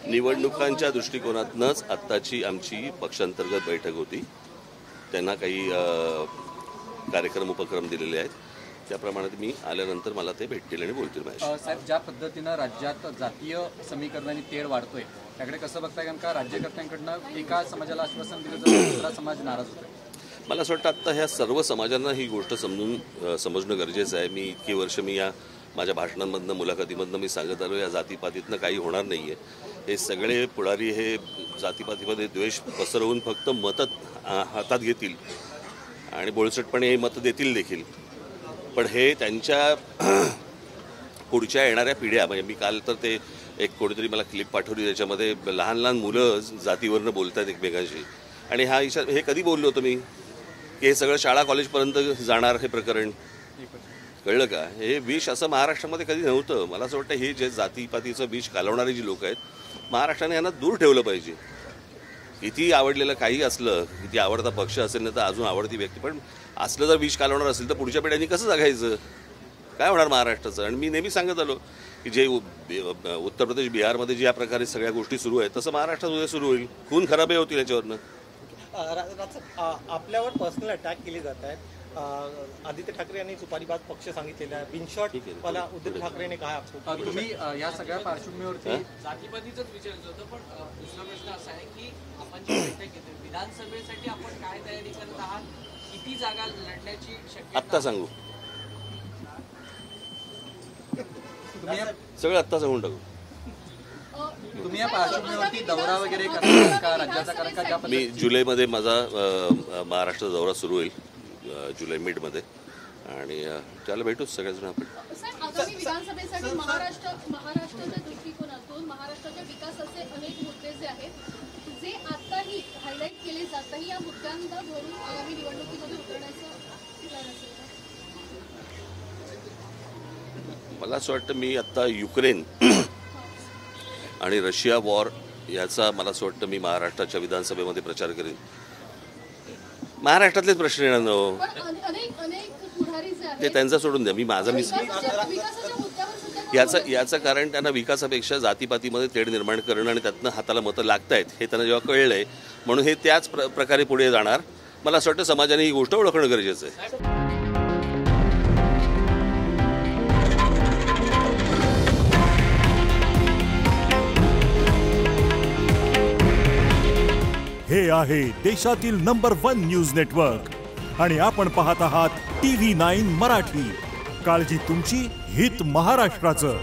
निवडणुकांच्या दृष्टिकोनातूनच आत्ताची आमची पक्षांतर्गत बैठक होती. त्यांना काही कार्यक्रम उपक्रम दिलेले आहेत. त्याप्रमाणे मी आल्यानंतर मला ते भेटतील आणि बोलतील माझ्याशी. साहेब, ज्या पद्धतीनं राज्यात जातीय समीकरणाने तेढ वाढतोय त्याकडे कसं बघताय? कारण का राज्यकर्त्यांकडनं एका समाजाला आश्वासन दिलं तर दुसरा समाज नाराज होतोय. मला असं वाटतं आत्ता ह्या सर्व समाजांना ही गोष्ट समजणं गरजेचं आहे. मी इतकी वर्ष या माझ्या भाषणांमधनं मुलाखतीमधनं मी सांगत आलो या जातीपातीतनं काही होणार नाही आहे. हे सगळे पुढारी हे जातीपातीमध्ये द्वेष पसरवून फक्त मतं हातात घेतील आणि बोळसटपणे हे मतं देतील देखील. पण हे त्यांच्या पुढच्या येणाऱ्या पिढ्या, म्हणजे मी काल तर ते एक कोणीतरी मला क्लिप पाठवली त्याच्यामध्ये लहान लहान मुलं जातीवरनं बोलत आहेत एकमेकांशी. आणि हे कधी बोललो होतो मी की हे सगळं शाळा कॉलेजपर्यंत जाणार हे प्रकरण, कळलं का? हे विष असं महाराष्ट्रामध्ये कधी नव्हतं. मला असं वाटतं हे जे जातीपातीचं विष घालवणारी जी लोक आहेत महाराष्ट्राने यांना दूर ठेवलं पाहिजे. किती आवडलेलं काही असलं, किती आवडता पक्ष असेल ना तर अजून आवडती व्यक्ती, पण असलं जर विष घालवणार असेल तर पुढच्या पिढ्यांनी कसं जगायचं? काय होणार महाराष्ट्राचं? आणि मी नेहमी सांगत आलो की जे उत्तर प्रदेश बिहारमध्ये ज्या प्रकारे सगळ्या गोष्टी सुरू आहेत तसं महाराष्ट्रात उद्या सुरू होईल. खून खराबही होतील याच्यावरनं. आपल्यावर पर्सनल अटॅक केले जात आहेत. आदित्य ठाकरे यांनी सुपारीबाज पक्ष सांगितलेला आहे. बिनशॉट मला उद्धव ठाकरेने काय तुम्ही या सगळ्या पार्श्वभूमीवरती जातीपातीचंच विचारायचं होतं. पण दुसरा प्रश्न असा आहे की आपण जी बैठक घेतोय विधानसभेसाठी आपण काय तयारी करत आहात? किती जागा लढण्याची शक्यता? आत्ता सांगू, सगळं आत्ता सांगून टाकू. तुम्ही या पार्श्वभूमीवरती दौरा वगैरे करणार का राज्याचा? कारण का मी जुलैमध्ये माझा महाराष्ट्र दौरा सुरू होईल, जुलै मिडमध्ये, आणि त्याला भेटूच सगळेजण आपण. आगामी विधानसभेसाठी महाराष्ट्राच्या दृष्टिकोनातून महाराष्ट्राच्या विकासाचे अनेक मुद्दे जे आहेत जे आताही हायलाईट केले जातही या मुद्द्यांना धरून आगामी निवडणुकीमध्ये उतरण्याचं प्लॅन असेल का? मला असं वाटतं मी आत्ता युक्रेन आणि रशिया वॉर याचा मला असं वाटतं मी महाराष्ट्राच्या विधानसभेमध्ये प्रचार करेन. महाराष्ट्रातलेच प्रश्न येणार नो ते त्यांचा सोडून द्या. मी माझा याचं कारण त्यांना विकासापेक्षा जातीपातीमध्ये तेढ निर्माण करणं आणि त्यातनं हाताला मतं लागतायत हे त्यांना जेव्हा कळलंय म्हणून हे त्याच प्रकारे पुढे जाणार. मला असं वाटतं समाजाने ही गोष्ट ओळखणं गरजेचं आहे. हे आहे देशातील नंबर 1 न्यूज नेटवर्क आणि आपण पाहत आहात TV9 मराठी. काळजी तुमची, हित महाराष्ट्राचं.